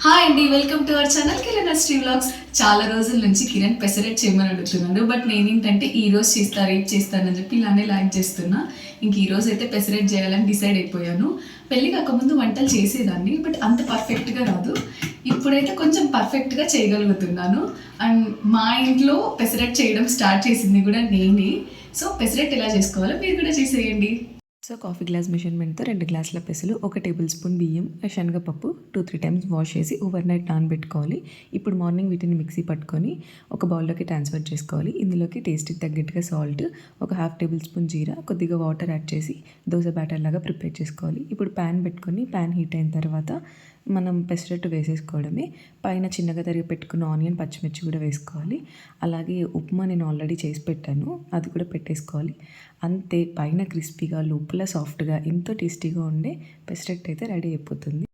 Hi అండి, welcome to our channel Kiran Sri vlogs. చాలా రోజుల నుంచి కిరణ్ పెసరెట్ చేయమని అడుగుతున్నాడు. బట్ నేనేంటంటే ఈ రోజు చేస్తా, రేపు చేస్తానని చెప్పి ఇలానే లాగ్ చేస్తున్నా. ఇంక ఈ రోజు అయితే పెసరెట్ చేయాలని డిసైడ్ అయిపోయాను. పెళ్ళి కాకముందు వంటలు చేసేదాన్ని, బట్ అంత పర్ఫెక్ట్గా రాదు. ఇప్పుడైతే కొంచెం పర్ఫెక్ట్గా చేయగలుగుతున్నాను. అండ్ మా ఇంట్లో పెసరెట్ చేయడం స్టార్ట్ చేసింది కూడా నేనే. సో పెసరెట్ ఎలా చేసుకోవాలో మీరు కూడా చేసేయండి. సో కాఫీ గ్లాస్ మెజర్మెంట్తో 2 గ్లాసుల పెసలు, 1 టేబుల్ స్పూన్ బియ్యం, శనగపప్పు 2-3 టైమ్స్ వాష్ చేసి ఓవర్ నైట్ నానబెట్టుకోవాలి. ఇప్పుడు మార్నింగ్ వీటిని మిక్సీ పట్టుకొని ఒక బౌల్లోకి ట్రాన్స్ఫర్ చేసుకోవాలి. ఇందులోకి టేస్ట్కి తగ్గట్టుగా సాల్ట్, ఒక 1/2 టేబుల్ స్పూన్ జీరా, కొద్దిగా వాటర్ యాడ్ చేసి దోశ బ్యాటర్ లాగా ప్రిపేర్ చేసుకోవాలి. ఇప్పుడు ప్యాన్ పెట్టుకొని ప్యాన్ హీట్ అయిన తర్వాత మనం పెసరట్టు వేసేసుకోవడమే. పైన చిన్నగా తరిగి పెట్టుకున్న ఆనియన్, పచ్చిమిర్చి కూడా వేసుకోవాలి. అలాగే ఉప్మా నేను ఆల్రెడీ చేసి పెట్టాను, అది కూడా పెట్టేసుకోవాలి. అంతే, పైన క్రిస్పీగా లోపల సాఫ్ట్గా ఎంతో టేస్టీగా ఉండే పెసరట్టు అయితే రెడీ అయిపోతుంది.